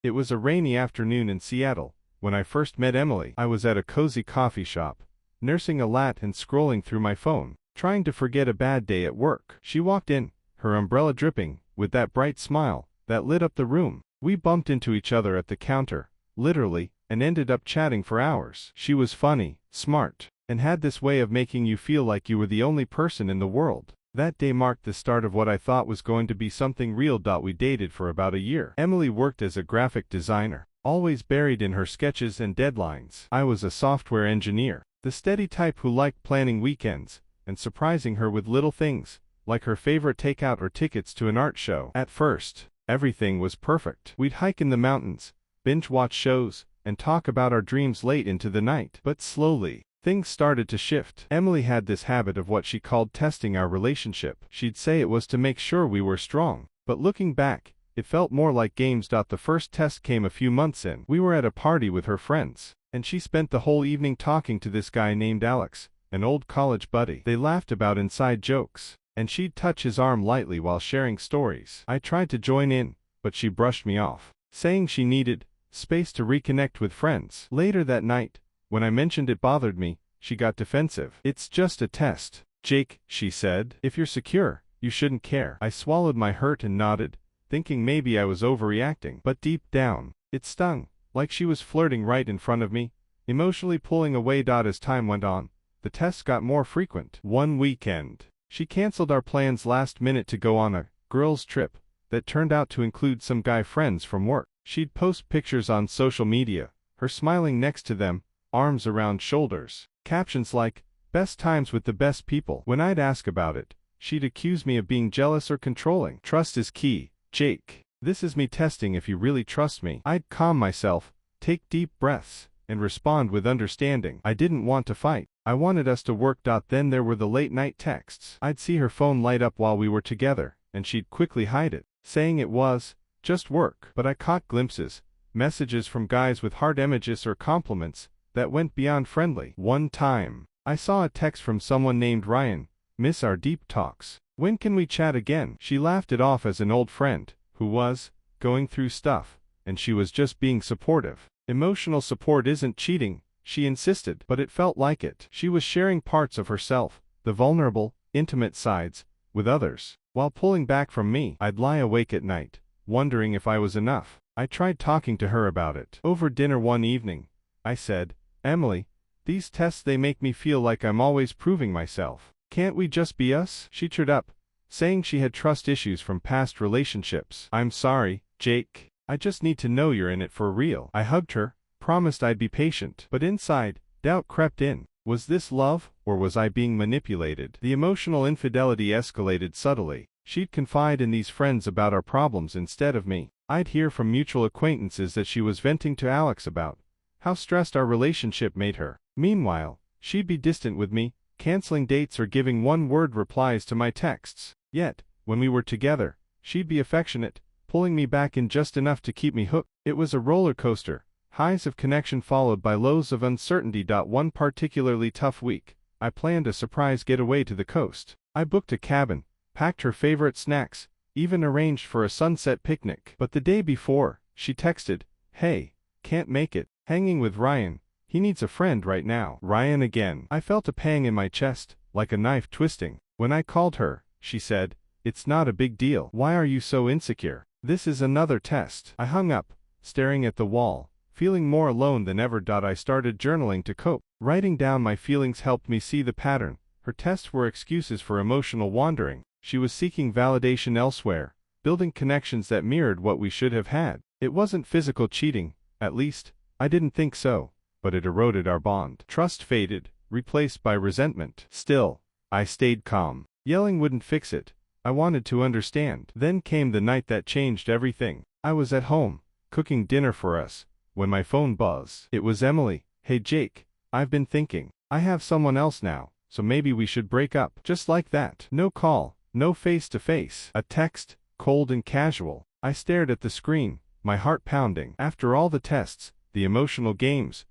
It was a rainy afternoon in Seattle. When I first met Emily, I was at a cozy coffee shop, nursing a lat and scrolling through my phone, trying to forget a bad day at work. She walked in, her umbrella dripping, with that bright smile that lit up the room. We bumped into each other at the counter, literally, and ended up chatting for hours. She was funny, smart, and had this way of making you feel like you were the only person in the world. That day marked the start of what I thought was going to be something real. We dated for about a year. Emily worked as a graphic designer, always buried in her sketches and deadlines. I was a software engineer, the steady type who liked planning weekends and surprising her with little things, like her favorite takeout or tickets to an art show. At first, everything was perfect. We'd hike in the mountains, binge-watch shows, and talk about our dreams late into the night. But slowly, things started to shift. Emily had this habit of what she called testing our relationship. She'd say it was to make sure we were strong, but looking back, it felt more like games. The first test came a few months in. We were at a party with her friends, and she spent the whole evening talking to this guy named Alex, an old college buddy. They laughed about inside jokes, and she'd touch his arm lightly while sharing stories. I tried to join in, but she brushed me off, saying she needed space to reconnect with friends. Later that night, when I mentioned it bothered me, she got defensive. "It's just a test, Jake," she said. "If you're secure, you shouldn't care." I swallowed my hurt and nodded, thinking maybe I was overreacting. But deep down, it stung, like she was flirting right in front of me, emotionally pulling away. As time went on, the tests got more frequent. One weekend, she canceled our plans last minute to go on a girls' trip that turned out to include some guy friends from work. She'd post pictures on social media, her smiling next to them, arms around shoulders, captions like, "Best times with the best people." When I'd ask about it, she'd accuse me of being jealous or controlling. "Trust is key, Jake. This is me testing if you really trust me." I'd calm myself, take deep breaths, and respond with understanding. I didn't want to fight. I wanted us to work. Then there were the late-night texts. I'd see her phone light up while we were together, and she'd quickly hide it, saying it was just work. But I caught glimpses, messages from guys with heart emojis or compliments that went beyond friendly. One time, I saw a text from someone named Ryan, "Miss our deep talks. When can we chat again?" She laughed it off as an old friend who was going through stuff, and she was just being supportive. Emotional support isn't cheating, she insisted, but it felt like it. She was sharing parts of herself, the vulnerable, intimate sides, with others, while pulling back from me. I'd lie awake at night, wondering if I was enough. I tried talking to her about it. Over dinner one evening, I said, "Emily, these tests, they make me feel like I'm always proving myself. Can't we just be us?" She cheered up, saying she had trust issues from past relationships. "I'm sorry, Jake. I just need to know you're in it for real." I hugged her, promised I'd be patient. But inside, doubt crept in. Was this love, or was I being manipulated? The emotional infidelity escalated subtly. She'd confide in these friends about our problems instead of me. I'd hear from mutual acquaintances that she was venting to Alex about how stressed our relationship made her. Meanwhile, she'd be distant with me, canceling dates or giving one-word replies to my texts. Yet, when we were together, she'd be affectionate, pulling me back in just enough to keep me hooked. It was a roller coaster, highs of connection followed by lows of uncertainty. One particularly tough week, I planned a surprise getaway to the coast. I booked a cabin, packed her favorite snacks, even arranged for a sunset picnic. But the day before, she texted, "Hey, can't make it. Hanging with Ryan. He needs a friend right now." Ryan again. I felt a pang in my chest, like a knife twisting. When I called her, she said, "It's not a big deal. Why are you so insecure? This is another test." I hung up, staring at the wall, feeling more alone than ever. I started journaling to cope. Writing down my feelings helped me see the pattern. Her tests were excuses for emotional wandering. She was seeking validation elsewhere, building connections that mirrored what we should have had. It wasn't physical cheating, at least, I didn't think so, but it eroded our bond. Trust faded, replaced by resentment. Still, I stayed calm. Yelling wouldn't fix it. I wanted to understand. Then came the night that changed everything. I was at home, cooking dinner for us, when my phone buzzed. It was Emily. "Hey Jake, I've been thinking. I have someone else now, so maybe we should break up." Just like that. No call, no face-to-face. A text, cold and casual. I stared at the screen, my heart pounding. After all the tests, the emotional games,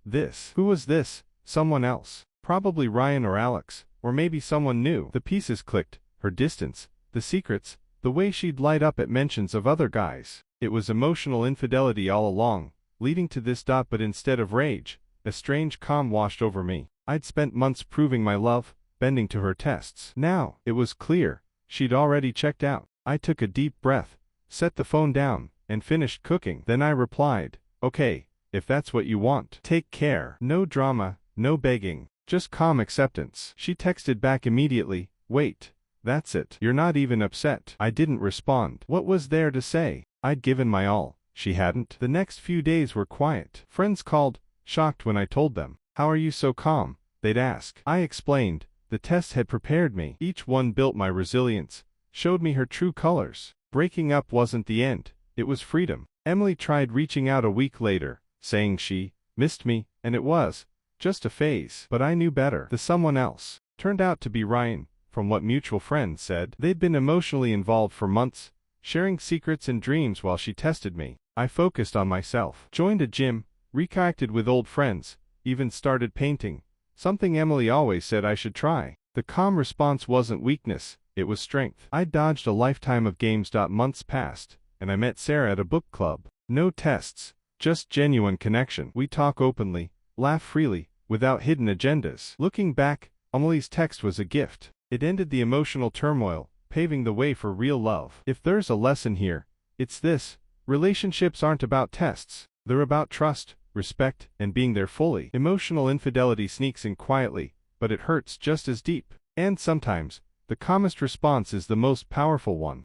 who was this? Someone else. Probably Ryan or Alex, or maybe someone new. The pieces clicked, her distance, the secrets, the way she'd light up at mentions of other guys. It was emotional infidelity all along, leading to this. But instead of rage, a strange calm washed over me. I'd spent months proving my love, bending to her tests. Now, it was clear, she'd already checked out. I took a deep breath, set the phone down, and finished cooking. Then I replied, "Okay, if that's what you want. Take care." No drama, no begging, just calm acceptance. She texted back immediately, "Wait, that's it. You're not even upset." I didn't respond. What was there to say? I'd given my all. She hadn't. The next few days were quiet. Friends called, shocked when I told them. "How are you so calm?" they'd ask. I explained. The test had prepared me. Each one built my resilience, showed me her true colors. Breaking up wasn't the end, it was freedom. Emily tried reaching out a week later, saying she missed me, and it was just a phase. But I knew better. The someone else turned out to be Ryan, from what mutual friends said. They'd been emotionally involved for months, sharing secrets and dreams while she tested me. I focused on myself, joined a gym, reconnected with old friends, even started painting, something Emily always said I should try. The calm response wasn't weakness, it was strength. I dodged a lifetime of games. Months passed, and I met Sarah at a book club. No tests, just genuine connection. We talk openly, laugh freely, without hidden agendas. Looking back, Emily's text was a gift. It ended the emotional turmoil, paving the way for real love. If there's a lesson here, it's this: relationships aren't about tests. They're about trust, respect, and being there fully. Emotional infidelity sneaks in quietly, but it hurts just as deep. And sometimes, the calmest response is the most powerful one.